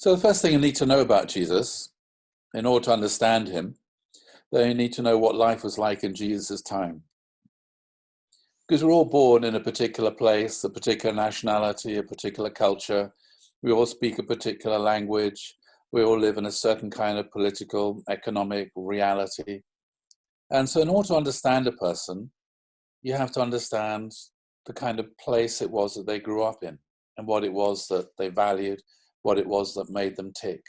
So the first thing you need to know about Jesus, in order to understand him, then you need to know what life was like in Jesus' time. Because we're all born in a particular place, a particular nationality, a particular culture. We all speak a particular language. We all live in a certain kind of political, economic reality. And so in order to understand a person, you have to understand the kind of place it was that they grew up in and what it was that they valued, what it was that made them tick.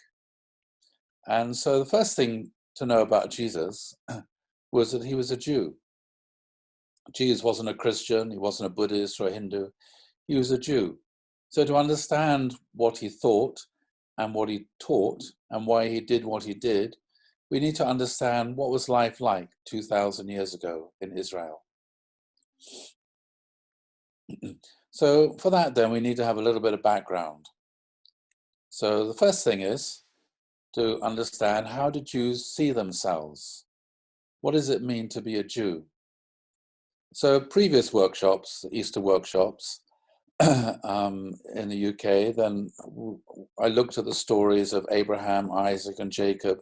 And so the first thing to know about Jesus was that he was a Jew. Jesus wasn't a Christian, he wasn't a Buddhist or a Hindu, he was a Jew. So to understand what he thought and what he taught and why he did what he did, we need to understand what was life like 2,000 years ago in Israel. So for that then we need to have a little bit of background. So the first thing is to understand, how do Jews see themselves? What does it mean to be a Jew? So previous workshops, Easter workshops in the UK, then I looked at the stories of Abraham, Isaac, and Jacob.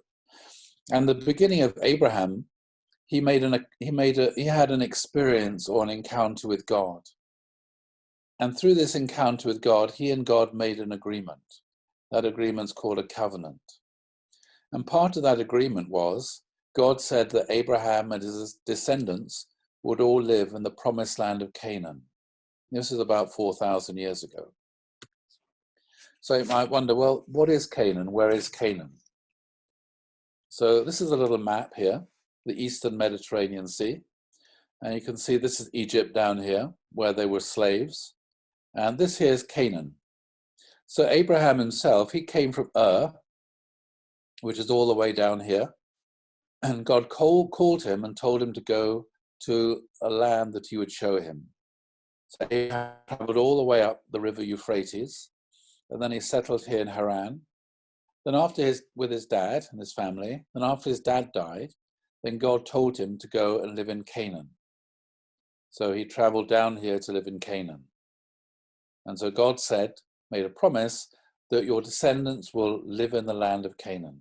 And the beginning of Abraham, he had an experience or an encounter with God. And through this encounter with God, he and God made an agreement. That agreement's called a covenant. And part of that agreement was, God said that Abraham and his descendants would all live in the promised land of Canaan. This is about 4,000 years ago. So you might wonder, well, what is Canaan? Where is Canaan? So this is a little map here, the Eastern Mediterranean Sea. And you can see this is Egypt down here, where they were slaves. And this here is Canaan. So Abraham himself, he came from Ur, which is all the way down here. And God called him and told him to go to a land that he would show him. So he traveled all the way up the river Euphrates, and then he settled here in Haran. Then with his dad and his family, and after his dad died, then God told him to go and live in Canaan. So he traveled down here to live in Canaan. And so God made a promise that your descendants will live in the land of Canaan.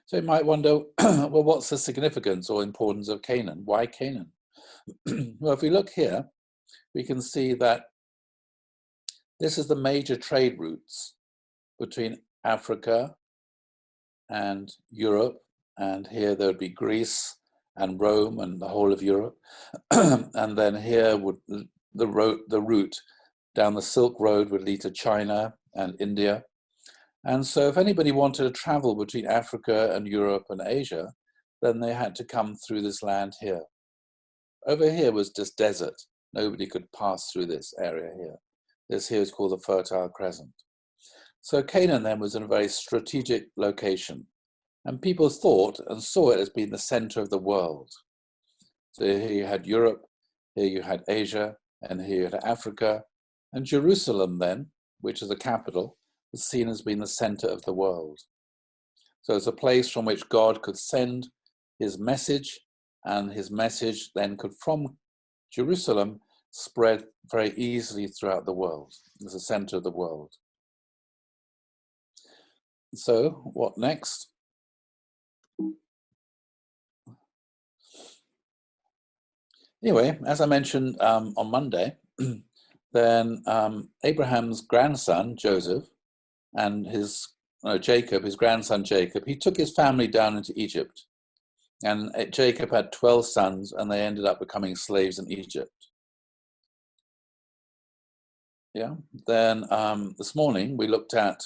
So you might wonder, well, what's the significance or importance of Canaan? Why Canaan? Well, if we look here, we can see that this is the major trade routes between Africa and Europe, and here there would be Greece and Rome and the whole of Europe. And then here would the route down the Silk Road would lead to China and India. And so if anybody wanted to travel between Africa and Europe and Asia, then they had to come through this land here. Over here was just desert. Nobody could pass through this area here. This here is called the Fertile Crescent. So Canaan then was in a very strategic location, and people thought and saw it as being the center of the world. So here you had Europe, here you had Asia, and here you had Africa, and Jerusalem then, which is the capital, was seen as being the center of the world. So it's a place from which God could send his message, and his message then could, from Jerusalem, spread very easily throughout the world. It's the center of the world. So what next? Anyway, as I mentioned on Monday, then Abraham's grandson, Joseph, and Jacob, his grandson Jacob, he took his family down into Egypt. And Jacob had 12 sons, and they ended up becoming slaves in Egypt. Yeah. Then this morning we looked at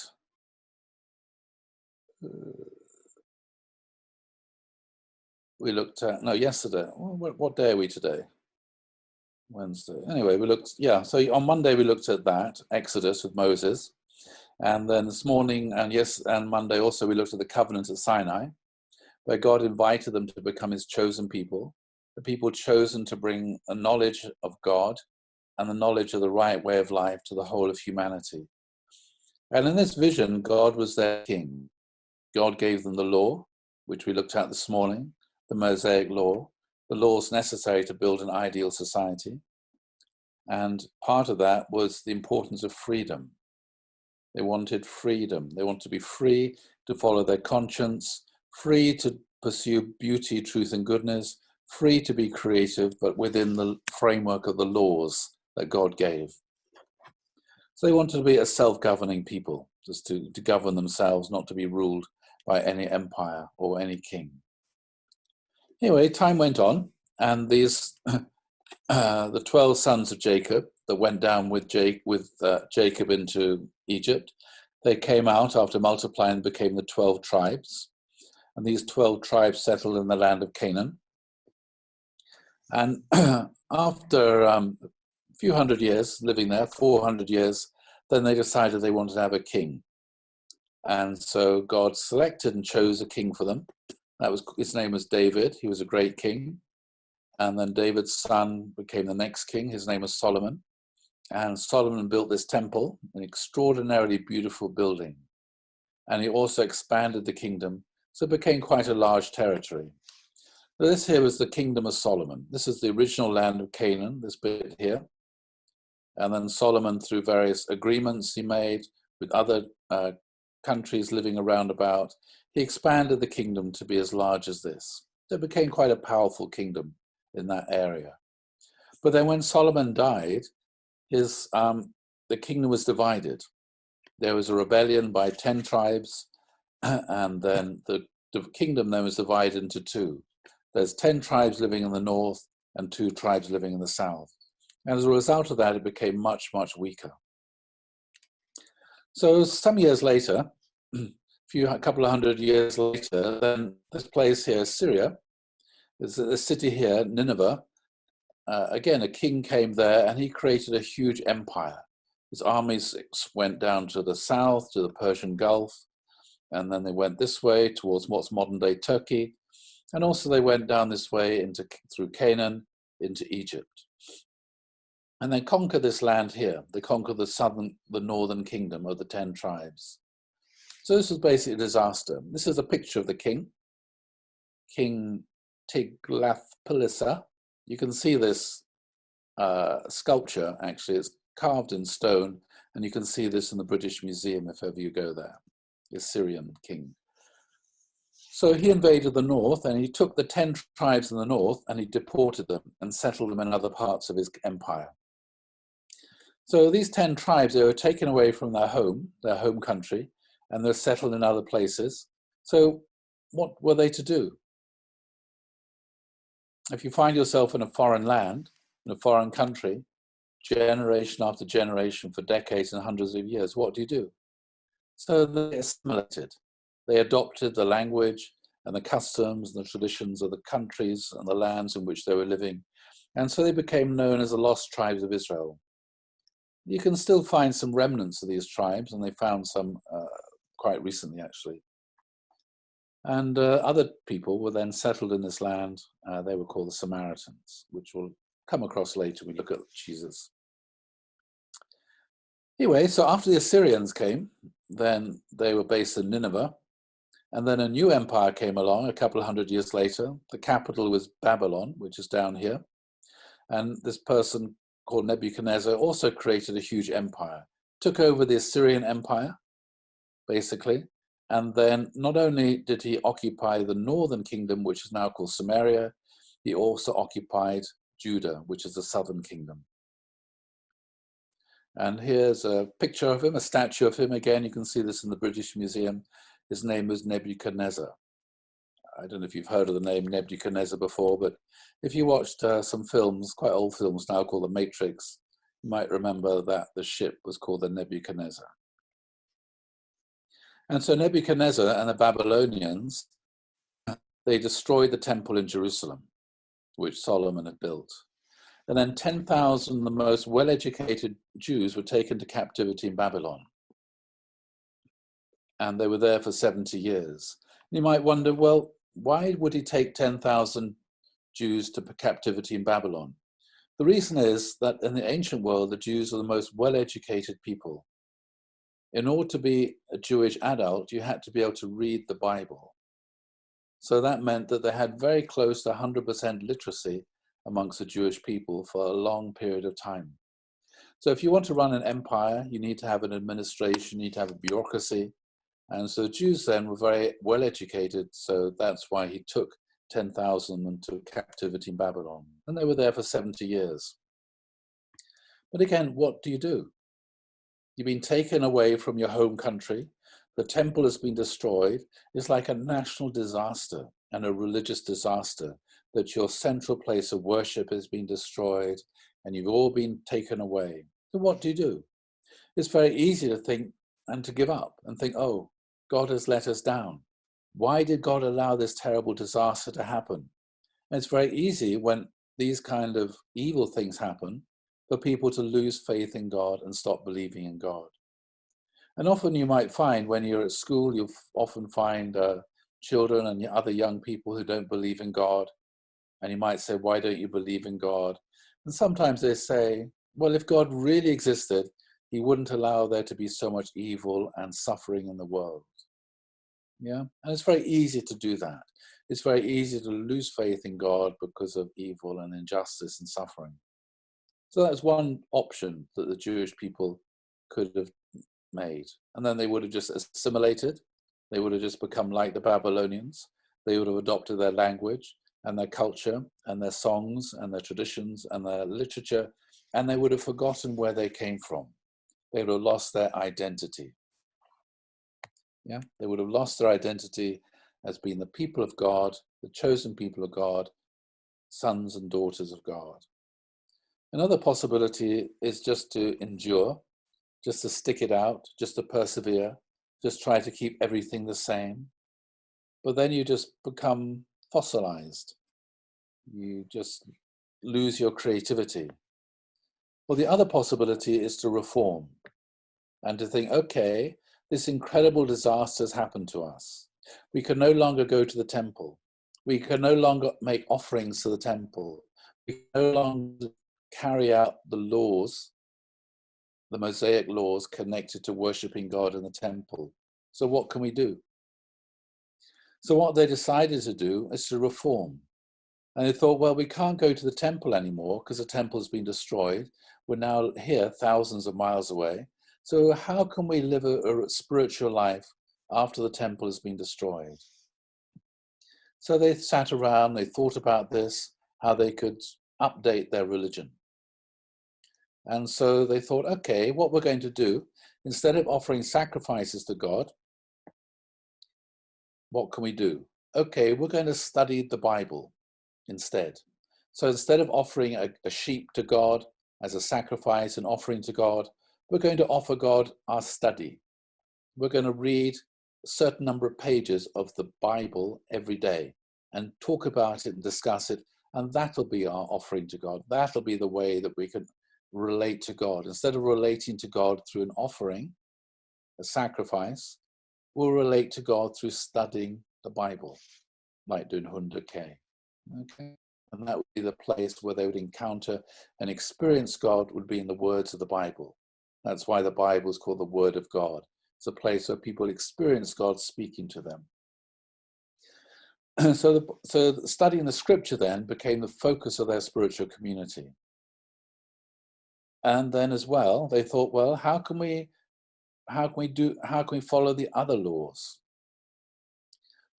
yesterday. What day are we today? Wednesday. Anyway, so on Monday we looked at that, Exodus with Moses. And then this morning and Monday also we looked at the covenant at Sinai, where God invited them to become his chosen people, the people chosen to bring a knowledge of God and the knowledge of the right way of life to the whole of humanity. And in this vision, God was their king. God gave them the law, which we looked at this morning, the Mosaic law, the laws necessary to build an ideal society. And part of that was the importance of freedom. They wanted freedom. They wanted to be free to follow their conscience, free to pursue beauty, truth, and goodness, free to be creative, but within the framework of the laws that God gave. So they wanted to be a self-governing people, just to govern themselves, not to be ruled by any empire or any king. Anyway, time went on, and these the 12 sons of Jacob that went down with Jacob into Egypt, they came out after multiplying and became the 12 tribes. And these 12 tribes settled in the land of Canaan. And after a few hundred years living there, 400 years, then they decided they wanted to have a king. And so God selected and chose a king for them. His name was David. He was a great king. And then David's son became the next king. His name was Solomon. And Solomon built this temple, an extraordinarily beautiful building. And he also expanded the kingdom, so it became quite a large territory. So this here was the kingdom of Solomon. This is the original land of Canaan, this bit here. And then Solomon, through various agreements he made with other countries living around about, he expanded the kingdom to be as large as this. So it became quite a powerful kingdom in that area. But then when Solomon died, the kingdom was divided. There was a rebellion by 10 tribes, and then the kingdom then was divided into two. There's 10 tribes living in the north and 2 tribes living in the south. And as a result of that, it became much, much weaker. So some years later, a couple of hundred years later, then this place here, Syria, there's a city here, Nineveh. Again, a king came there and he created a huge empire. His armies went down to the south, to the Persian Gulf, and then they went this way towards what's modern-day Turkey, and also they went down this way through Canaan into Egypt. And they conquered this land here. They conquered the northern kingdom of the 10 tribes. So this was basically a disaster. This is a picture of the king, King Tiglath-Pileser. You can see this sculpture, actually. It's carved in stone, and you can see this in the British Museum if ever you go there, the Assyrian king. So he invaded the north, and he took the 10 tribes in the north, and he deported them and settled them in other parts of his empire. So these 10 tribes, they were taken away from their home country, and they're settled in other places. So what were they to do? If you find yourself in a foreign land, in a foreign country, generation after generation for decades and hundreds of years, what do? So they assimilated. They adopted the language and the customs and the traditions of the countries and the lands in which they were living. And so they became known as the lost tribes of Israel. You can still find some remnants of these tribes, and they found some quite recently, actually. And other people were then settled in this land. They were called the Samaritans, which we'll come across later when we look at Jesus. Anyway, so after the Assyrians came, then they were based in Nineveh. And then a new empire came along a couple of hundred years later. The capital was Babylon, which is down here. And this person called Nebuchadnezzar also created a huge empire, took over the Assyrian Empire, basically. And then not only did he occupy the northern kingdom, which is now called Samaria, he also occupied Judah, which is the southern kingdom. And here's a picture of him, a statue of him. Again, you can see this in the British Museum. His name was Nebuchadnezzar. I don't know if you've heard of the name Nebuchadnezzar before, but if you watched some films, quite old films now, called The Matrix, you might remember that the ship was called the Nebuchadnezzar. And so Nebuchadnezzar and the Babylonians, they destroyed the temple in Jerusalem, which Solomon had built. And then 10,000 of the most well-educated Jews were taken to captivity in Babylon. And they were there for 70 years. And you might wonder, well, why would he take 10,000 Jews to captivity in Babylon? The reason is that in the ancient world, the Jews are the most well-educated people. In order to be a Jewish adult, you had to be able to read the Bible. So that meant that they had very close to 100% literacy amongst the Jewish people for a long period of time. So if you want to run an empire, you need to have an administration, you need to have a bureaucracy. And so the Jews then were very well educated, so that's why he took 10,000 into captivity in Babylon. And they were there for 70 years. But again, what do? You've been taken away from your home country. The temple has been destroyed. It's like a national disaster and a religious disaster that your central place of worship has been destroyed and you've all been taken away. So what do? It's very easy to think and to give up and think, oh, God has let us down. Why did God allow this terrible disaster to happen? And it's very easy when these kind of evil things happen for people to lose faith in God and stop believing in God. And often you might find when you're at school, you'll often find children and other young people who don't believe in God. And you might say, why don't you believe in God? And sometimes they say, well, if God really existed, he wouldn't allow there to be so much evil and suffering in the world. Yeah, and it's very easy to do that. It's very easy to lose faith in God because of evil and injustice and suffering. So that's one option that the Jewish people could have made. And then they would have just assimilated. They would have just become like the Babylonians. They would have adopted their language and their culture and their songs and their traditions and their literature, and they would have forgotten where they came from. They would have lost their identity. Yeah, they would have lost their identity as being the people of God, the chosen people of God, sons and daughters of God. Another possibility is just to endure, just to stick it out, just to persevere, just try to keep everything the same. But then you just become fossilized. You just lose your creativity. Well, the other possibility is to reform and to think, okay, this incredible disaster has happened to us. We can no longer go to the temple. We can no longer make offerings to the temple. We can no longer carry out the laws, the Mosaic laws connected to worshiping God in the temple. So what can we do? So what they decided to do is to reform. And they thought, well, we can't go to the temple anymore because the temple has been destroyed. We're now here thousands of miles away. So how can we live a spiritual life after the temple has been destroyed? So they sat around, they thought about this, how they could update their religion. And so they thought, okay, what we're going to do, instead of offering sacrifices to God, what can we do? Okay, we're going to study the Bible instead. So instead of offering a sheep to God as a sacrifice and offering to God, we're going to offer God our study. We're going to read a certain number of pages of the Bible every day and talk about it and discuss it. And that'll be our offering to God. That'll be the way that we can relate to God. Instead of relating to God through an offering, a sacrifice, we'll relate to God through studying the Bible, like doing Hundake. Okay, and that would be the place where they would encounter and experience God would be in the words of the Bible. That's why the Bible is called the Word of God. It's a place where people experience God speaking to them. So studying the scripture then became the focus of their spiritual community. And then as well, they thought, well, how can we follow the other laws?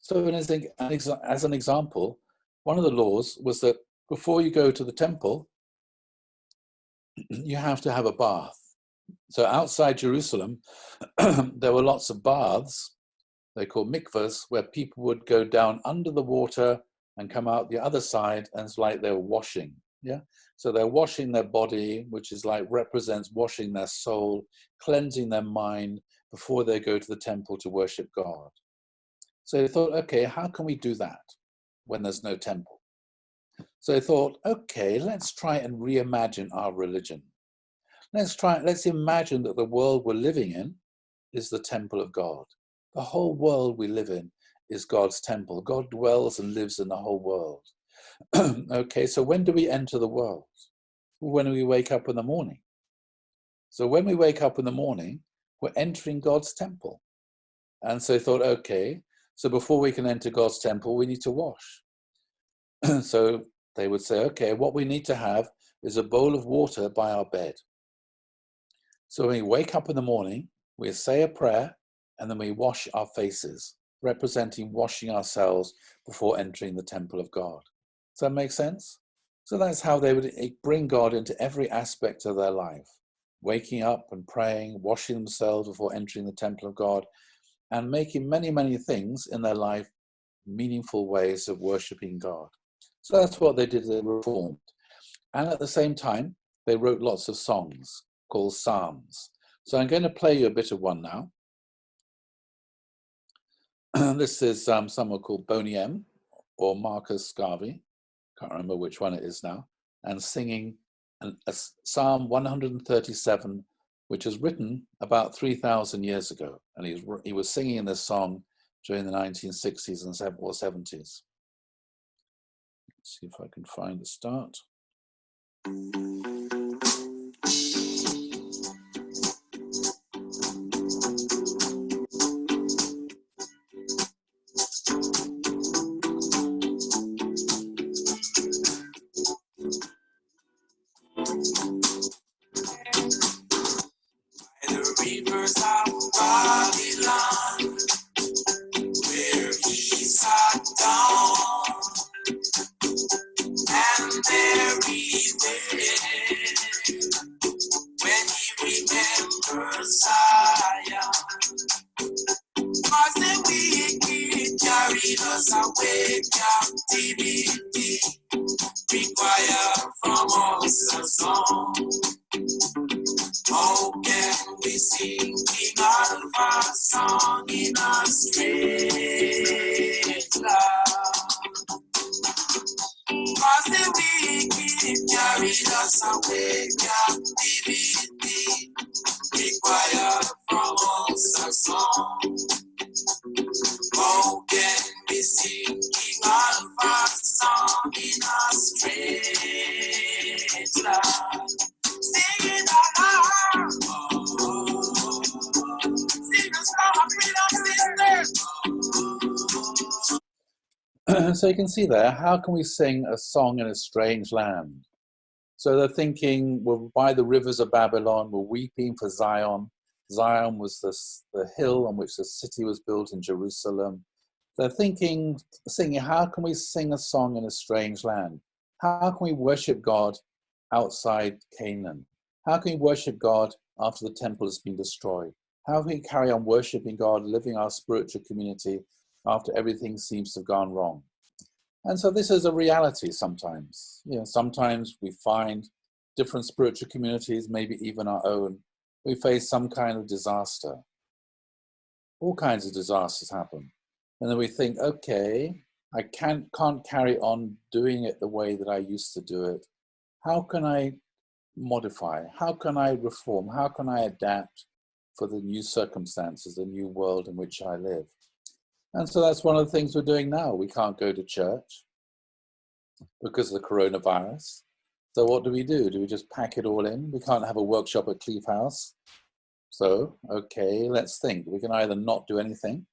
So as an example, one of the laws was that before you go to the temple, you have to have a bath. So outside Jerusalem, there were lots of baths, they're called mikvahs, where people would go down under the water and come out the other side, and it's like they were washing. Yeah. So they're washing their body, which is like represents washing their soul, cleansing their mind before they go to the temple to worship God. So they thought, okay, how can we do that when there's no temple? So they thought, okay, let's try and reimagine our religion. Let's imagine that the world we're living in is the temple of God. The whole world we live in is God's temple. God dwells and lives in the whole world. Okay, so when do we enter the world? When we wake up in the morning. So when we wake up in the morning, we're entering God's temple. And so they thought, okay, so before we can enter God's temple, we need to wash. So they would say, okay, what we need to have is a bowl of water by our bed. So when we wake up in the morning, we say a prayer and then we wash our faces, representing washing ourselves before entering the temple of God. Does that make sense? So that's how they would bring God into every aspect of their life. Waking up and praying, washing themselves before entering the temple of God, and making many, many things in their life meaningful ways of worshipping God. So that's what they did. They reformed. And at the same time, they wrote lots of songs called psalms. So I'm going to play you a bit of one now. This is someone called Boney M or Marcus Garvey. Can't remember which one it is now. And singing a Psalm 137, which was written about 3,000 years ago. And he was singing this song during the 1960s or 70s. Let's see if I can find the start. The rivers of Babylon, where he sat down, and there he went when he remembered Zion. Cause the wicked carried us away, captivity require from us a song. How can we sing King Alpha's song in a strange land? Cause the wicked carried us away, captivity require from us a song. How can we sing King Alpha's song in a strange land? Sing it aloud. Sing a song of freedom, sister. So you can see there, how can we sing a song in a strange land? So they're thinking, we're by the rivers of Babylon, we're weeping for Zion. Zion was the hill on which the city was built in Jerusalem. They're thinking, singing, how can we sing a song in a strange land? How can we worship God outside Canaan? How can we worship God after the temple has been destroyed? How can we carry on worshiping God, living our spiritual community after everything seems to have gone wrong? And so this is a reality sometimes. You know, sometimes we find different spiritual communities, maybe even our own, we face some kind of disaster. All kinds of disasters happen. And then we think, okay, I can't carry on doing it the way that I used to do it. How can I modify? How can I reform? How can I adapt for the new circumstances, the new world in which I live? And so that's one of the things we're doing now. We can't go to church because of the coronavirus. So what do? Do we just pack it all in? We can't have a workshop at Cleave House. So, okay, let's think. We can either not do anything,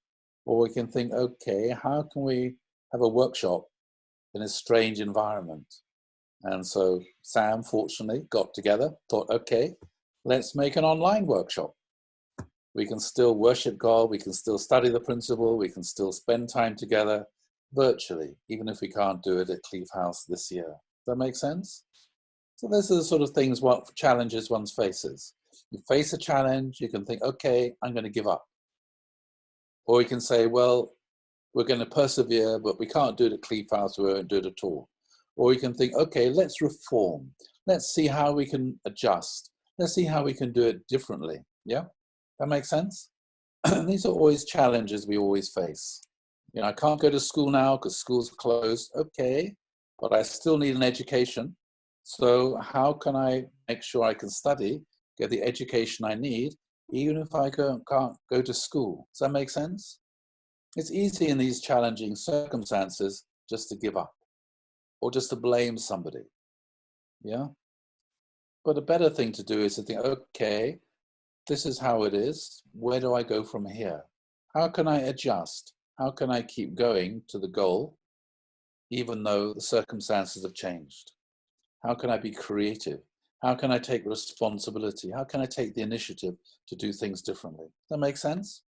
or we can think, okay, how can we have a workshop in a strange environment? And so Sam, fortunately, got together, thought, okay, let's make an online workshop. We can still worship God, we can still study the principle, we can still spend time together virtually, even if we can't do it at Cleave House this year. Does that make sense? So this is the sort of things, what challenges one faces. You face a challenge, you can think, okay, I'm going to give up. Or you can say, well, we're going to persevere, but we can't do it at Cleave House, we won't do it at all. Or you can think, okay, let's reform. Let's see how we can adjust. Let's see how we can do it differently. Yeah, that makes sense? These are always challenges we always face. You know, I can't go to school now because school's closed. Okay, but I still need an education. So how can I make sure I can study, get the education I need, even if I can't go to school? Does that make sense? It's easy in these challenging circumstances just to give up or just to blame somebody. Yeah. But a better thing to do is to think, okay, this is how it is. Where do I go from here? How can I adjust? How can I keep going to the goal, even though the circumstances have changed? How can I be creative? How can I take responsibility? How can I take the initiative to do things differently? Does that make sense?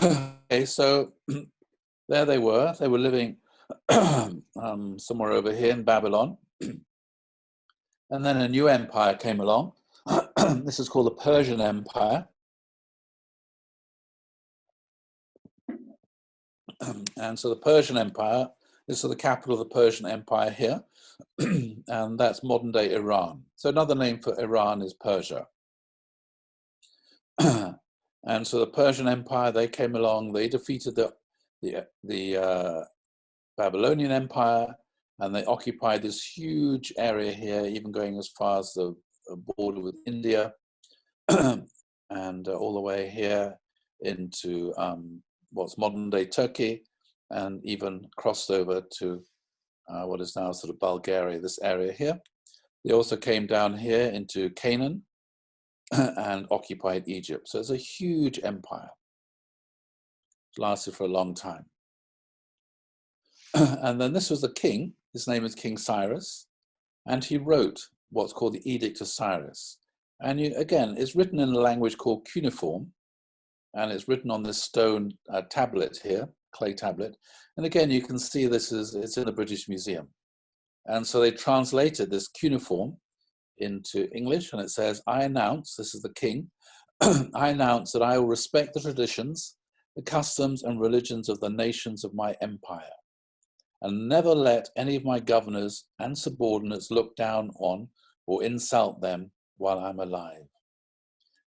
Okay, so there they were. They were living somewhere over here in Babylon. And then a new empire came along. This is called the Persian Empire. And so the Persian Empire, this is the capital of the Persian Empire here. And that's modern day Iran. So another name for Iran is Persia. And so the Persian Empire, they came along, they defeated the Babylonian Empire, and they occupied this huge area here, even going as far as the border with India, and all the way here into what's modern day Turkey, and even crossed over to what is now sort of Bulgaria, this area here. They also came down here into Canaan and occupied Egypt. So it's a huge empire. It lasted for a long time. And then this was the king. His name is King Cyrus. And he wrote what's called the Edict of Cyrus. And again, it's written in a language called cuneiform. And it's written on this stone tablet here, clay tablet. And again, you can see it's in the British Museum. And so they translated this cuneiform into English, and it says, I announce, this is the king, I announce that I will respect the traditions, the customs and religions of the nations of my empire, and never let any of my governors and subordinates look down on or insult them while I'm alive.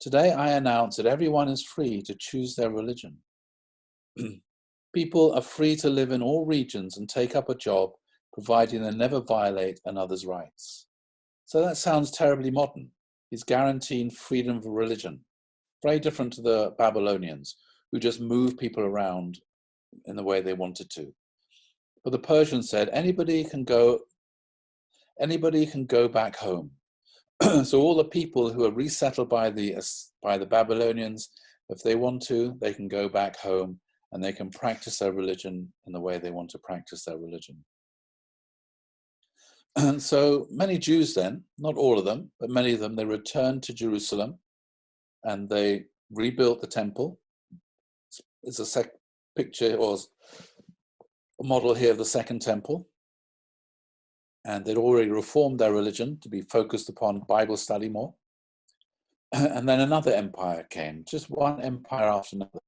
Today I announce that everyone is free to choose their religion. People are free to live in all regions and take up a job, providing they never violate another's rights. So that sounds terribly modern. He's guaranteeing freedom of religion. Very different to the Babylonians, who just moved people around in the way they wanted to. But the Persians said, anybody can go back home. So all the people who are resettled by the Babylonians, if they want to, they can go back home and they can practice their religion in the way they want to practice their religion. And so many Jews then, not all of them, but many of them, they returned to Jerusalem and they rebuilt the temple. It's a picture or a model here of the second temple. And they'd already reformed their religion to be focused upon Bible study more. And then another empire came, just one empire after another.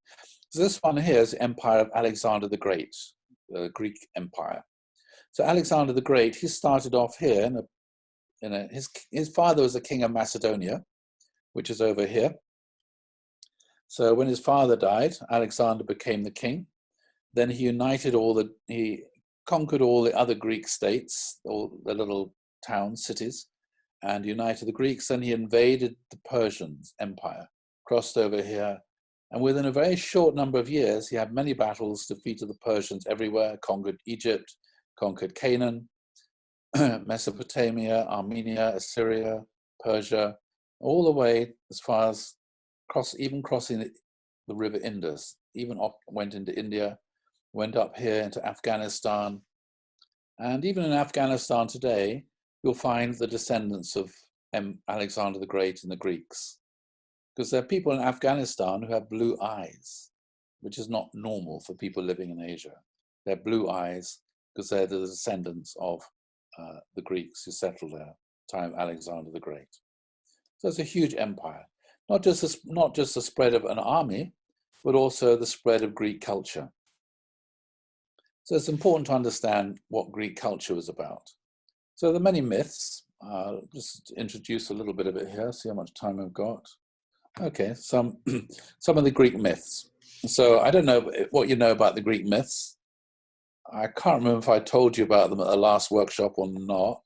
So this one here is the empire of Alexander the Great, the Greek empire. So Alexander the Great, he started off here. His father was the king of Macedonia, which is over here. So when his father died, Alexander became the king. Then he conquered all the other Greek states, all the little towns, cities, and united the Greeks. Then he invaded the Persians empire, crossed over here. And within a very short number of years, he had many battles, defeated the Persians everywhere, conquered Egypt, conquered Canaan, Mesopotamia, Armenia, Assyria, Persia, all the way as far as even crossing the river Indus, even went into India, went up here into Afghanistan. And even in Afghanistan today, you'll find the descendants of Alexander the Great and the Greeks. Because there are people in Afghanistan who have blue eyes, which is not normal for people living in Asia. They have blue eyes because they're the descendants of the Greeks who settled there, time of Alexander the Great. So it's a huge empire. Not just the spread of an army, but also the spread of Greek culture. So it's important to understand what Greek culture was about. So there are many myths. Just introduce a little bit of it here, see how much time I've got. Okay, some of the Greek myths. So I don't know what you know about the Greek myths. I can't remember if I told you about them at the last workshop or not.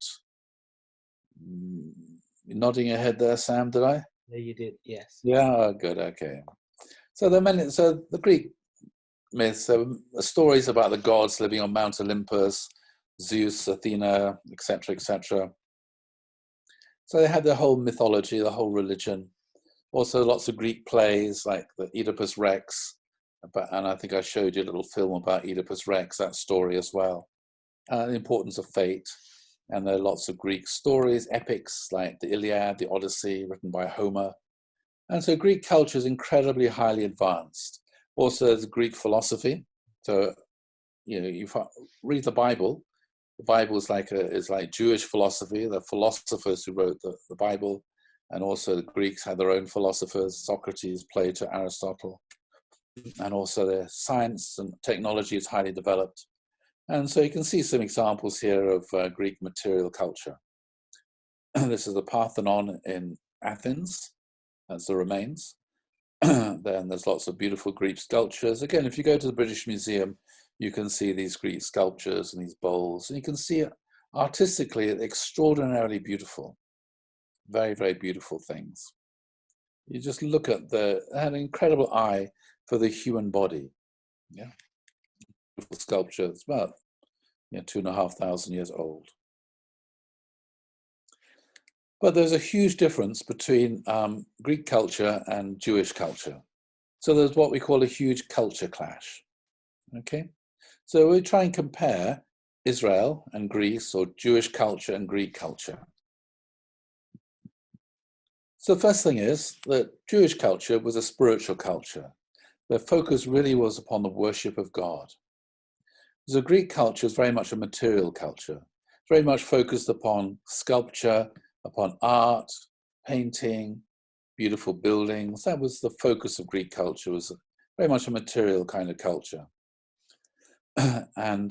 You're nodding your head there, Sam, did I? No, you did, yes. Yeah, good, okay. So there are many, so the Greek myths, there are stories about the gods living on Mount Olympus, Zeus, Athena, etc., etc. So they had their whole mythology, the whole religion. Also lots of Greek plays like the Oedipus Rex, and I think I showed you a little film about Oedipus Rex, that story as well. The importance of fate. And there are lots of Greek stories, epics like the Iliad, the Odyssey, written by Homer. And so Greek culture is incredibly highly advanced. Also, there's Greek philosophy. So, you read the Bible. The Bible is like Jewish philosophy. The philosophers who wrote the Bible, and also the Greeks had their own philosophers: Socrates, Plato, Aristotle. And also their science and technology is highly developed. And so you can see some examples here of Greek material culture. This is the Parthenon in Athens. That's the remains. Then there's lots of beautiful Greek sculptures. Again, if you go to the British Museum, you can see these Greek sculptures and these bowls, and you can see it artistically extraordinarily beautiful. Very, very beautiful things. You just look at they had an incredible eye for the human body. Yeah, beautiful sculpture. It's about 2,500 years old. But there's a huge difference between Greek culture and Jewish culture. So there's what we call a huge culture clash. Okay, so we try and compare Israel and Greece, or Jewish culture and Greek culture. So the first thing is that Jewish culture was a spiritual culture. Their focus really was upon the worship of God. So Greek culture is very much a material culture, very much focused upon sculpture, upon art, painting, beautiful buildings. That was the focus of Greek culture, was very much a material kind of culture. And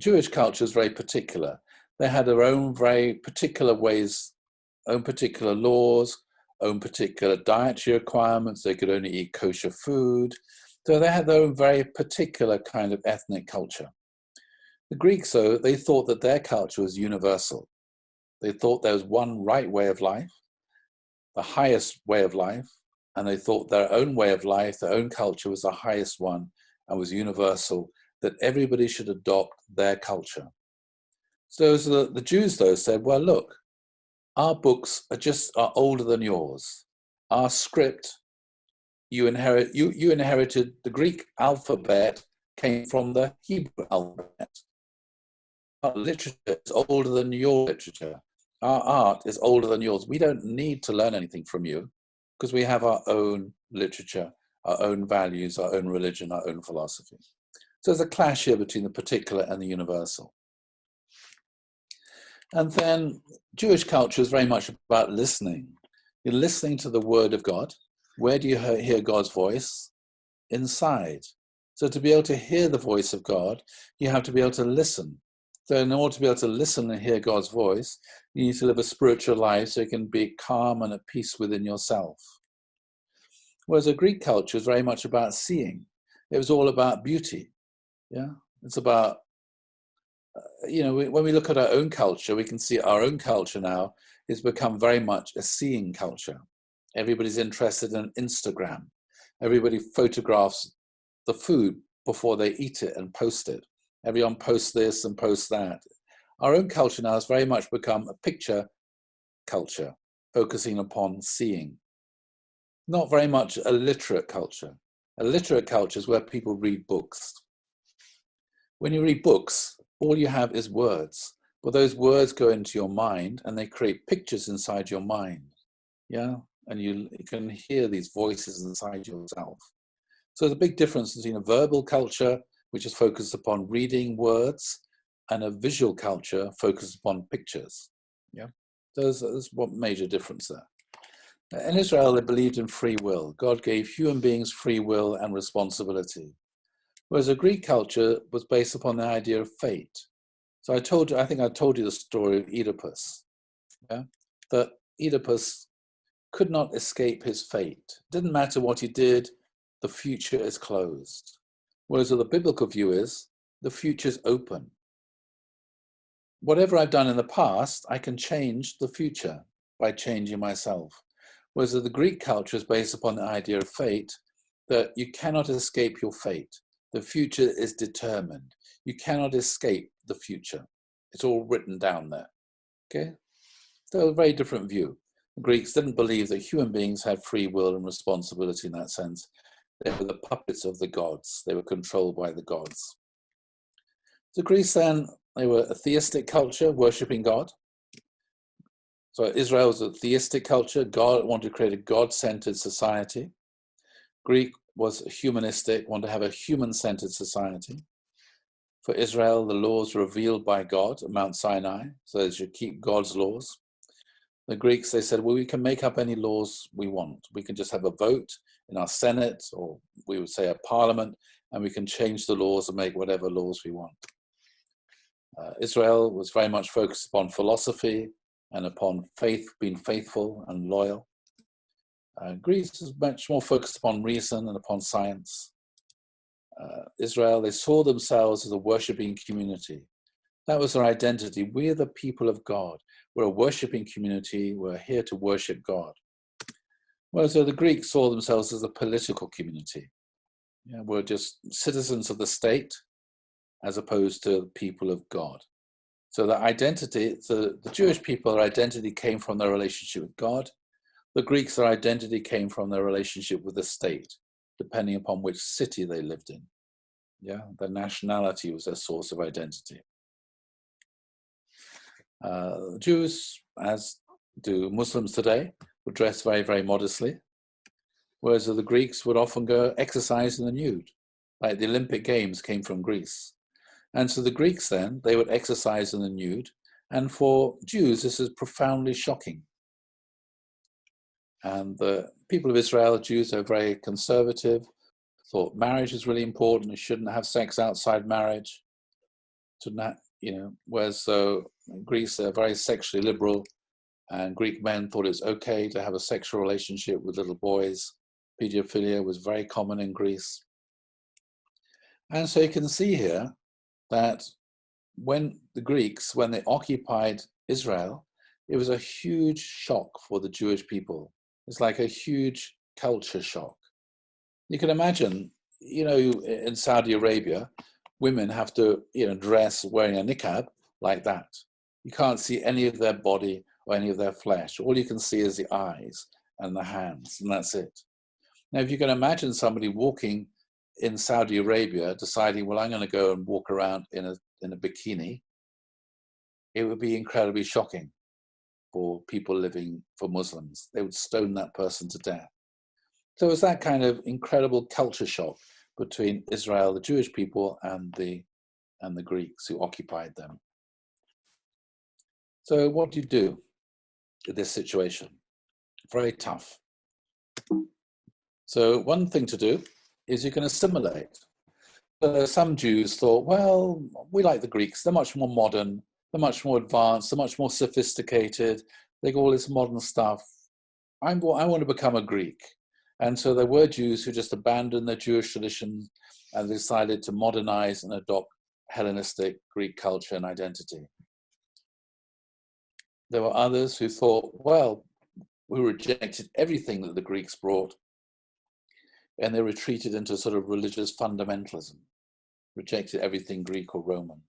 Jewish culture is very particular. They had their own very particular ways, own particular laws, own particular dietary requirements. They could only eat kosher food. So they had their own very particular kind of ethnic culture. The Greeks, though, they thought that their culture was universal. They thought there was one right way of life, the highest way of life, and they thought their own way of life, their own culture was the highest one and was universal, that everybody should adopt their culture. So the Jews, though, said, well, look, our books are older than yours. Our script, you inherited the Greek alphabet, came from the Hebrew alphabet. Our literature is older than your literature. Our art is older than yours. We don't need to learn anything from you because we have our own literature, our own values, our own religion, our own philosophy. So there's a clash here between the particular and the universal. And then Jewish culture is very much about listening. You're listening to the word of God. Where do you hear God's voice? Inside. So to be able to hear the voice of God, you have to be able to listen. So in order to be able to listen and hear God's voice, you need to live a spiritual life so you can be calm and at peace within yourself. Whereas a Greek culture is very much about seeing. It was all about beauty. Yeah, it's about, when we look at our own culture, we can see our own culture now has become very much a seeing culture. Everybody's interested in Instagram. Everybody photographs the food before they eat it and post it. Everyone posts this and posts that. Our own culture now has very much become a picture culture, focusing upon seeing. Not very much a literate culture. A literate culture is where people read books. When you read books, all you have is words, but those words go into your mind and they create pictures inside your mind. Yeah, and you can hear these voices inside yourself. So there's a big difference between a verbal culture, which is focused upon reading words, and a visual culture focused upon pictures. Yeah, there's one major difference there. In Israel, they believed in free will. God gave human beings free will and responsibility. Whereas a Greek culture was based upon the idea of fate. So I think I told you the story of Oedipus. Yeah, that Oedipus could not escape his fate. It didn't matter what he did, the future is closed. Whereas the biblical view is, the future is open. Whatever I've done in the past, I can change the future by changing myself. Whereas the Greek culture is based upon the idea of fate, that you cannot escape your fate. The future is determined. You cannot escape the future. It's all written down there. Okay? So a very different view. The Greeks didn't believe that human beings had free will and responsibility in that sense. They were the puppets of the gods. They were controlled by the gods. So Greece then They were a theistic culture, worshipping God. So Israel was a theistic culture. God wanted to create a God-centered society. Greek was humanistic, wanted to have a human-centered society. For Israel, the laws were revealed by God at Mount Sinai, so they should keep God's laws. The Greeks, they said, well, we can make up any laws we want. We can just have a vote in our Senate, or we would say a parliament, and we can change the laws and make whatever laws we want. Israel was very much focused upon philosophy and upon faith, being faithful and loyal. Greece was much more focused upon reason and upon science. Israel, they saw themselves as a worshipping community. That was their identity. We're the people of God. We're a worshipping community. We're here to worship God. Whereas the Greeks saw themselves as a political community. We're just citizens of the state as opposed to people of God. So the identity, the Jewish people, their identity came from their relationship with God. The Greeks, their identity came from their relationship with the state, depending upon which city they lived in. Their nationality was their source of identity. Jews, as do Muslims today, would dress very, very modestly, whereas the Greeks would often go exercise in the nude, like the Olympic Games came from Greece. And so the Greeks then, they would exercise in the nude, and for Jews, this is profoundly shocking. And the people of Israel, Jews, are very conservative, thought marriage is really important, you shouldn't have sex outside marriage, shouldn't have, whereas so Greece, they're very sexually liberal, and Greek men thought it's okay to have a sexual relationship with little boys. Pedophilia was very common in Greece. And so you can see here that when the Greeks, when they occupied Israel, it was a huge shock for the Jewish people. It's like a huge culture shock. You can imagine, in Saudi Arabia, women have to, dress wearing a niqab like that. You can't see any of their body or any of their flesh. All you can see is the eyes and the hands, and that's it. Now, if you can imagine somebody walking in Saudi Arabia deciding, well, I'm going to go and walk around in a bikini, it would be incredibly shocking for people living, for Muslims. They would stone that person to death. So it was that kind of incredible culture shock between Israel, the Jewish people, and the Greeks who occupied them. So what do you do in this situation? Very tough. So one thing to do is you can assimilate. Some Jews thought, well, we like the Greeks. They're much more modern. They're much more advanced. They're much more sophisticated. They got all this modern stuff. I want to become a Greek. And so there were Jews who just abandoned their Jewish tradition and decided to modernize and adopt Hellenistic Greek culture and identity. There were others who thought, well, we rejected everything that the Greeks brought, and they retreated into sort of religious fundamentalism, rejected everything Greek or Roman.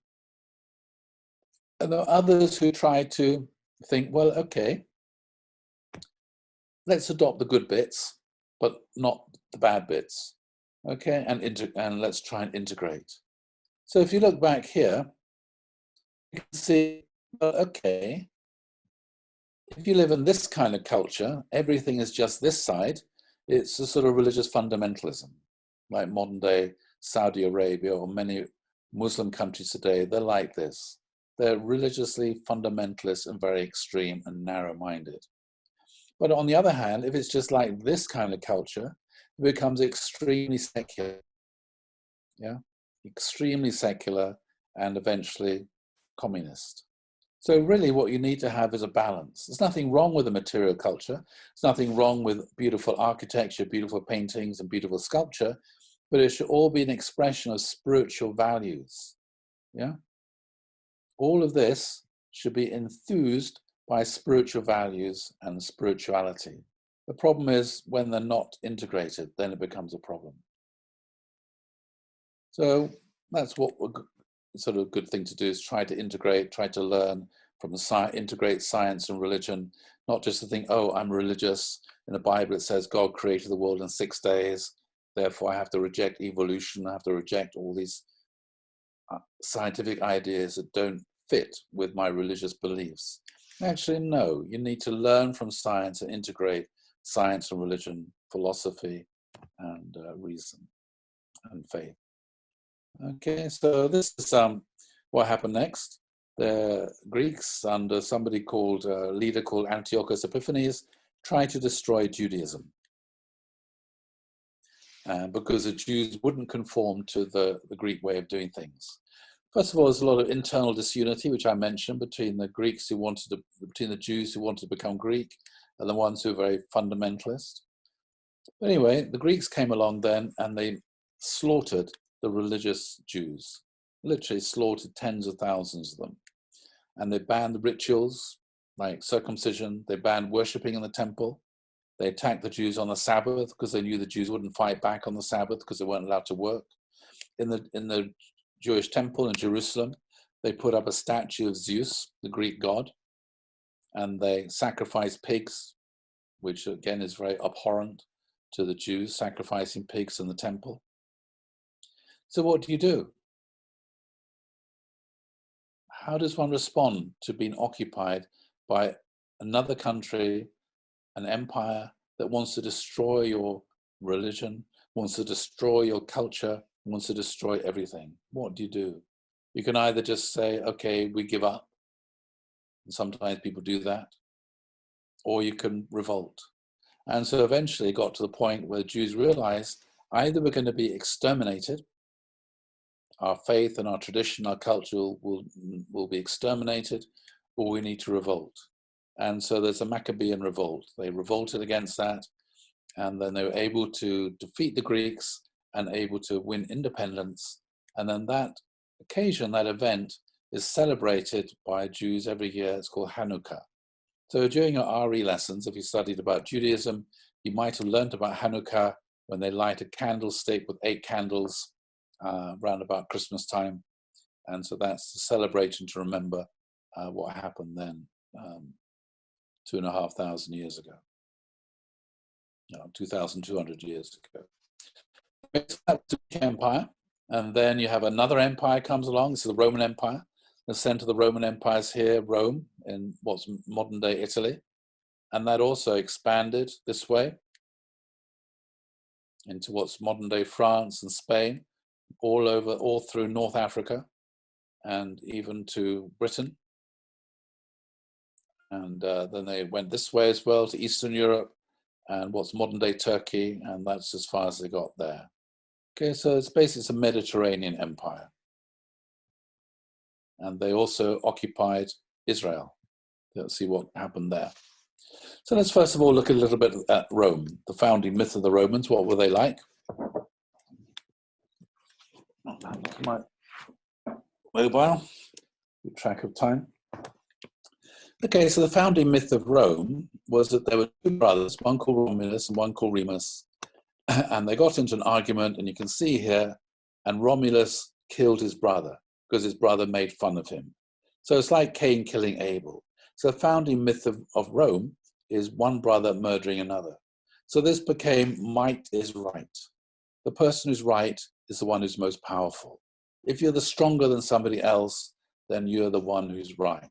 And there were others who tried to think, well, okay, let's adopt the good bits, but not the bad bits, okay? And let's try and integrate. So if you look back here, you can see, well, okay, if you live in this kind of culture, everything is just this side. It's a sort of religious fundamentalism, like modern day Saudi Arabia or many Muslim countries today. They're like this. They're religiously fundamentalist and very extreme and narrow-minded. But on the other hand, if it's just like this kind of culture, it becomes extremely secular. Extremely secular and eventually communist. So really what you need to have is a balance. There's nothing wrong with a material culture. There's nothing wrong with beautiful architecture, beautiful paintings, and beautiful sculpture, but it should all be an expression of spiritual values. All of this should be enthused by spiritual values and spirituality. The problem is when they're not integrated, then it becomes a problem. So that's what sort of good thing to do, is try to integrate, try to learn from integrate science and religion, not just to think, oh, I'm religious. In the Bible it says God created the world in 6 days, therefore I have to reject evolution, I have to reject all these scientific ideas that don't fit with my religious beliefs. Actually, no, you need to learn from science and integrate science and religion, philosophy and reason and faith. Okay, so this is what happened next. The Greeks, under somebody called, a leader called Antiochus Epiphanes, tried to destroy Judaism because the Jews wouldn't conform to the Greek way of doing things. First of all, there's a lot of internal disunity, which I mentioned, between the Greeks who wanted to, between the Jews who wanted to become Greek and the ones who were very fundamentalist. But anyway, the Greeks came along then and they slaughtered the religious Jews, literally slaughtered tens of thousands of them. And they banned the rituals like circumcision. They banned worshipping in the temple. They attacked the Jews on the Sabbath because they knew the Jews wouldn't fight back on the Sabbath because they weren't allowed to work. In the Jewish temple in Jerusalem, they put up a statue of Zeus, the Greek god, and they sacrificed pigs, which again is very abhorrent to the Jews, sacrificing pigs in the temple. So what do? How does one respond to being occupied by another country, an empire that wants to destroy your religion, wants to destroy your culture, wants to destroy everything? What do? You can either just say, okay, we give up. And sometimes people do that. Or you can revolt. And so eventually it got to the point where Jews realized either we're going to be exterminated, our faith and our tradition, our culture will be exterminated, or we need to revolt. And so there's a Maccabean revolt. They revolted against that, and then they were able to defeat the Greeks and able to win independence. And then that occasion, that event, is celebrated by Jews every year. It's called Hanukkah. So during your RE lessons, if you studied about Judaism, you might have learned about Hanukkah when they light a candlestick with 8 candles around about Christmas time. And so that's the celebration to remember what happened then 2,500 years ago. No, 2,200 years ago. It's the empire, and then you have another empire comes along. This is the Roman Empire. The center of the Roman Empire is here, Rome, in what's modern day Italy. And that also expanded this way into what's modern day France and Spain, all through North Africa, and even to Britain. And then they went this way as well to Eastern Europe and what's modern day Turkey, and that's as far as they got there. Okay, so it's basically a Mediterranean empire. And they also occupied Israel. Let's see what happened there. So let's first of all look a little bit at Rome, the founding myth of the Romans. What were they like? Look at my mobile, keep track of time. Okay, so the founding myth of Rome was that there were 2 brothers, one called Romulus and one called Remus, and they got into an argument, and you can see here, and Romulus killed his brother because his brother made fun of him. So it's like Cain killing Abel. So the founding myth of Rome is one brother murdering another. So this became might is right. The person who's right is the one who's most powerful. If you're the stronger than somebody else, then you're the one who's right.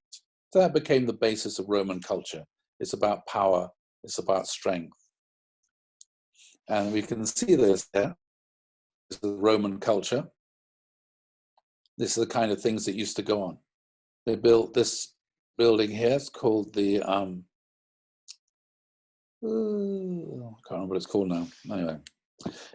So that became the basis of Roman culture. It's about power, it's about strength. And we can see this there. This is the Roman culture. This is the kind of things that used to go on. They built this building here. It's called the, I can't remember what it's called now. Anyway,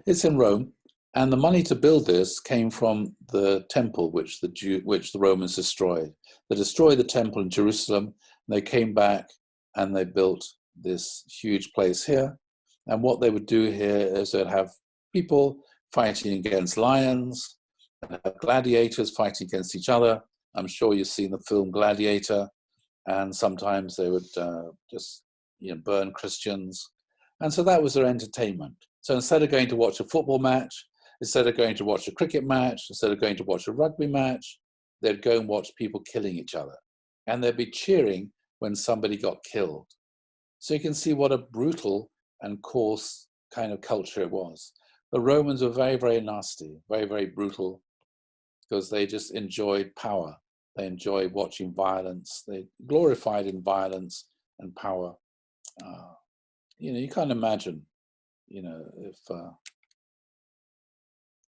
it's in Rome. And the money to build this came from the temple, which the Romans destroyed. They destroyed the temple in Jerusalem. And they came back and they built this huge place here. And what they would do here is they'd have people fighting against lions, and have gladiators fighting against each other. I'm sure you've seen the film Gladiator. And sometimes they would just burn Christians. And so that was their entertainment. So instead of going to watch a football match, instead of going to watch a cricket match, instead of going to watch a rugby match, they'd go and watch people killing each other. And they'd be cheering when somebody got killed. So you can see what a brutal and coarse kind of culture it was. The Romans were very, very nasty, very, very brutal, because they just enjoyed power. They enjoyed watching violence. They glorified in violence and power. You can't imagine, if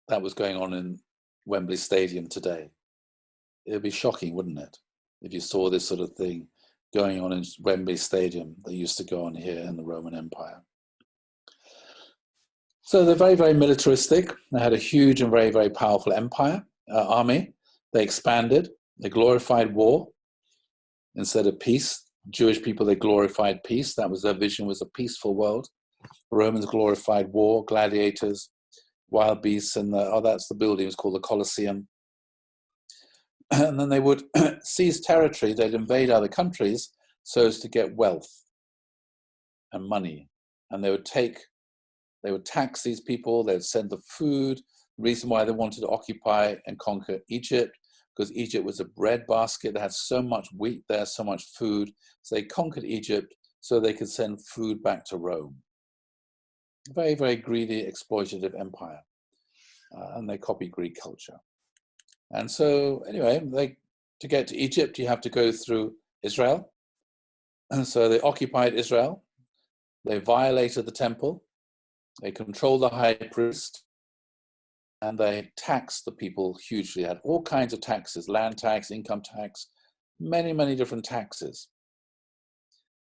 that was going on in Wembley Stadium today. It would be shocking, wouldn't it, if you saw this sort of thing going on in Wembley Stadium that used to go on here in the Roman Empire. So they're very, very militaristic. They had a huge and very, very powerful army. They expanded. They glorified war instead of peace. Jewish people, they glorified peace. That was their vision, was a peaceful world. The Romans glorified war, gladiators, wild beasts, and that's the building. It was called the Colosseum. And then they would seize territory. They'd invade other countries so as to get wealth and money. And they would tax these people. They would send the food. The reason why they wanted to occupy and conquer Egypt, because Egypt was a bread basket. They had so much wheat there, so much food. So they conquered Egypt so they could send food back to Rome. A very, very greedy, exploitative empire. And they copied Greek culture. And so, anyway, to get to Egypt, you have to go through Israel. And so they occupied Israel. They violated the temple. They controlled the high priest. And they taxed the people hugely. They had all kinds of taxes, land tax, income tax, many, many different taxes.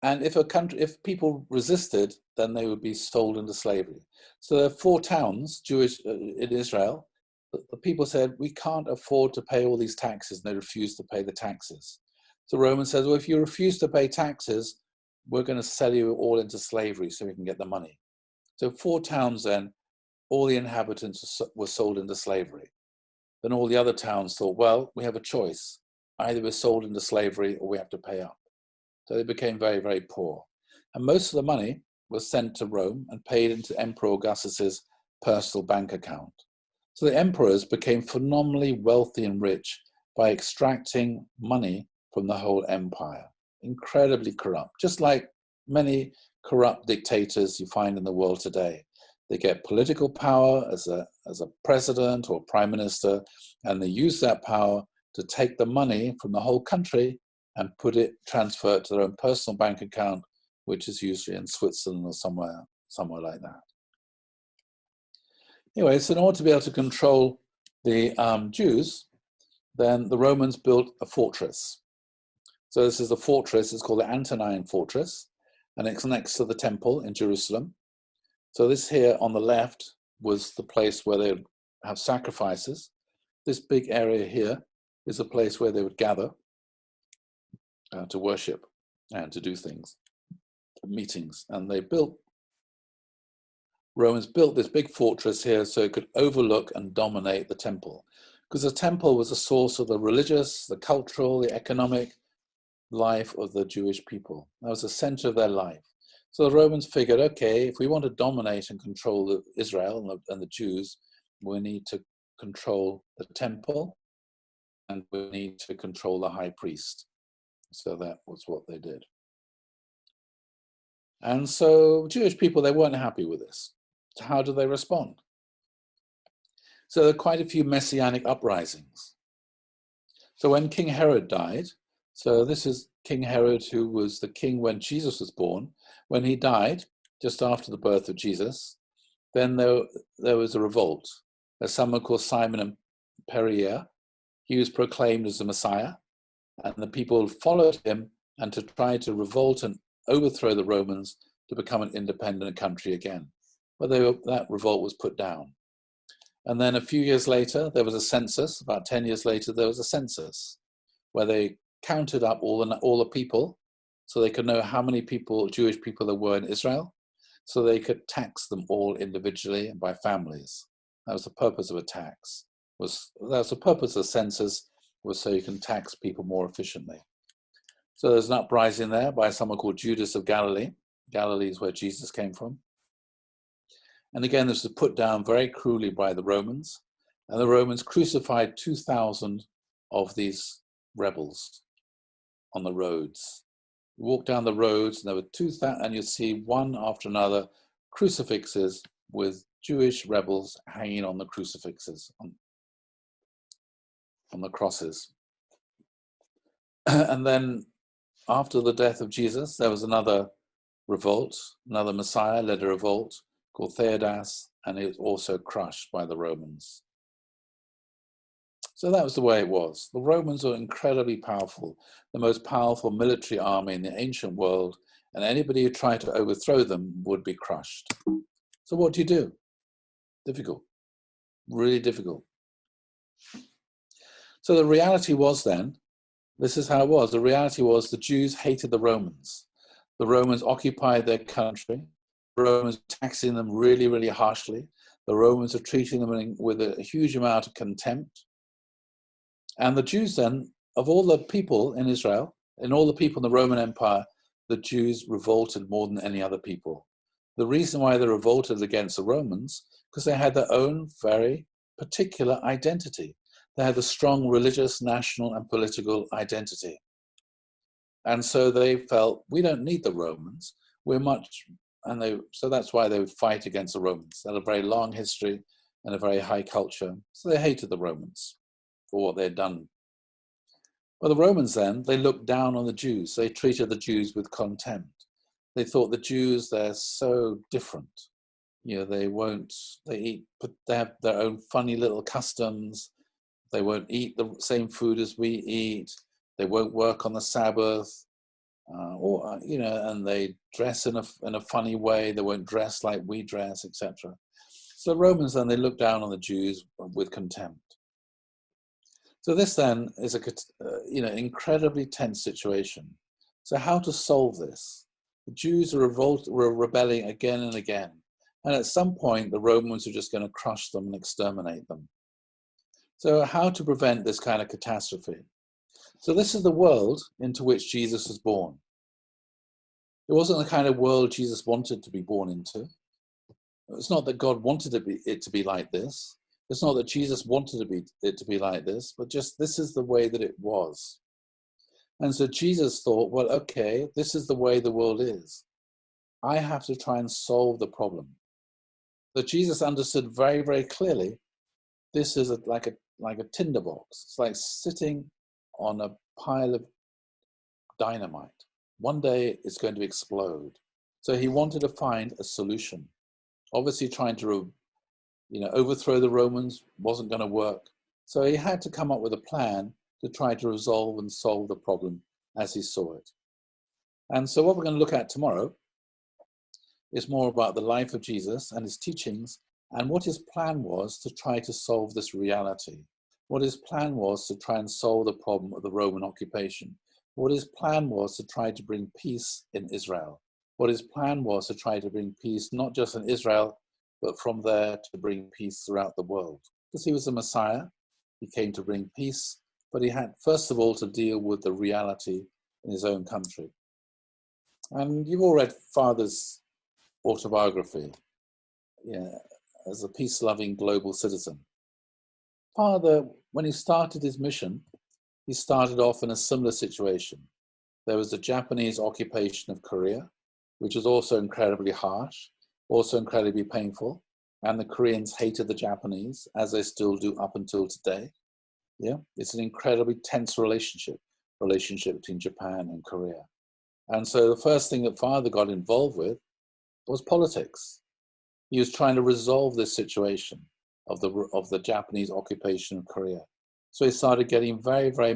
And if people resisted, then they would be sold into slavery. So there are 4 towns, Jewish, in Israel. The people said, we can't afford to pay all these taxes, and they refused to pay the taxes. So Roman says, well, if you refuse to pay taxes, we're going to sell you all into slavery so we can get the money. So 4 towns then, all the inhabitants were sold into slavery. Then all the other towns thought, well, we have a choice. Either we're sold into slavery or we have to pay up. So they became very, very poor. And most of the money was sent to Rome and paid into Emperor Augustus's personal bank account. So the emperors became phenomenally wealthy and rich by extracting money from the whole empire. Incredibly corrupt, just like many corrupt dictators you find in the world today. They get political power as a president or prime minister, and they use that power to take the money from the whole country and transfer it to their own personal bank account, which is usually in Switzerland or somewhere like that. Anyway, so in order to be able to control the Jews, then the Romans built a fortress. So this is a fortress, it's called the Antonine Fortress, and it's next to the temple in Jerusalem. So this here on the left was the place where they would have sacrifices. This big area here is a place where they would gather to worship and to do things, meetings. And Romans built this big fortress here so it could overlook and dominate the temple, because the temple was a source of the religious, the cultural, the economic life of the Jewish people. That was the center of their life. So the Romans figured, okay, if we want to dominate and control Israel and the Jews, we need to control the temple and we need to control the high priest. So that was what they did. And so Jewish people, they weren't happy with this. So how do they respond? So there are quite a few messianic uprisings. So when King Herod died, so this is King Herod, who was the king when Jesus was born. When he died, just after the birth of Jesus, then there was a revolt. There's someone called Simon and Pereire. He was proclaimed as the Messiah, and the people followed him and to try to revolt and overthrow the Romans to become an independent country again. But that revolt was put down. And then a few years later, there was a census. About 10 years later, there was a census where they counted up all the people so they could know how many Jewish people there were in Israel, so they could tax them all individually and by families. That was the purpose of a tax. That was the purpose of the census, was so you can tax people more efficiently. So there's an uprising there by someone called Judas of Galilee. Galilee is where Jesus came from. And again, this was put down very cruelly by the Romans. And the Romans crucified 2,000 of these rebels on the roads. You walk down the roads, and there were 2,000, and you see one after another crucifixes with Jewish rebels hanging on the crucifixes. on the crosses. And then after the death of Jesus, there was another revolt. Another Messiah led a revolt called Theudas, and it was also crushed by the Romans. So that was the way it was. The Romans were incredibly powerful, the most powerful military army in the ancient world, and anybody who tried to overthrow them would be crushed. So what do you do? Difficult, really difficult. So the reality was then, this is how it was. The reality was the Jews hated the Romans. The Romans occupied their country. The Romans were taxing them really, really harshly. The Romans were treating them with a huge amount of contempt. And the Jews then, of all the people in Israel, and all the people in the Roman Empire, the Jews revolted more than any other people. The reason why they revolted against the Romans, because they had their own very particular identity. They had a strong religious, national, and political identity. And so they felt, we don't need the Romans. So that's why they would fight against the Romans. They had a very long history and a very high culture. So they hated the Romans for what they'd done. But the Romans then, they looked down on the Jews. They treated the Jews with contempt. They thought the Jews, they're so different. You know, they have their own funny little customs. They won't eat the same food as we eat. They won't work on the Sabbath, and they dress in a funny way. They won't dress like we dress, etc. So the Romans then, they look down on the Jews with contempt. So this then is incredibly tense situation. So how to solve this? The Jews were rebelling again and again, and at some point the Romans were just going to crush them and exterminate them. So how to prevent this kind of catastrophe? So this is the world into which Jesus was born. It wasn't the kind of world Jesus wanted to be born into. It's not that God wanted it to be like this. It's not that Jesus wanted it to be like this, but just this is the way that it was. And so Jesus thought, well, okay, this is the way the world is. I have to try and solve the problem. So Jesus understood very, very clearly, this is like a tinderbox. It's like sitting on a pile of dynamite. One day it's going to explode. So he wanted to find a solution. Obviously trying to overthrow the Romans wasn't going to work. So he had to come up with a plan to try to resolve and solve the problem as he saw it. And so what we're going to look at tomorrow is more about the life of Jesus and his teachings and what his plan was to try to solve this reality. What his plan was to try and solve the problem of the Roman occupation. What his plan was to try to bring peace in Israel. What his plan was to try to bring peace not just in Israel, but from there to bring peace throughout the world. Because he was the Messiah, he came to bring peace, but he had first of all to deal with the reality in his own country. And you've all read Father's autobiography, as a peace-loving global citizen. Father, when he started his mission, he started off in a similar situation. There was the Japanese occupation of Korea, which was also incredibly harsh, also incredibly painful, and the Koreans hated the Japanese, as they still do up until today. Yeah, it's an incredibly tense relationship between Japan and Korea. And so the first thing that Father got involved with was politics. He was trying to resolve this situation of the Japanese occupation of Korea. So he started getting very, very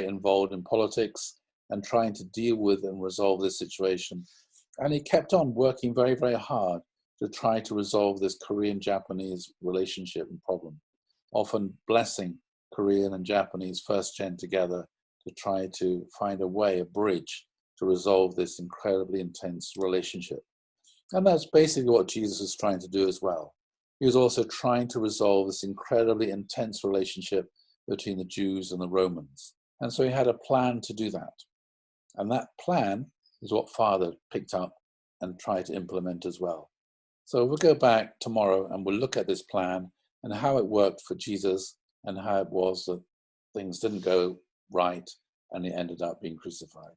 involved in politics and trying to deal with and resolve this situation. And he kept on working very, very hard to try to resolve this Korean-Japanese relationship and problem, often blessing Korean and Japanese first gen together to try to find a bridge to resolve this incredibly intense relationship. And that's basically what Jesus was trying to do as well. He was also trying to resolve this incredibly intense relationship between the Jews and the Romans. And so he had a plan to do that. And that plan is what Father picked up and tried to implement as well. So we'll go back tomorrow and we'll look at this plan and how it worked for Jesus and how it was that things didn't go right and he ended up being crucified.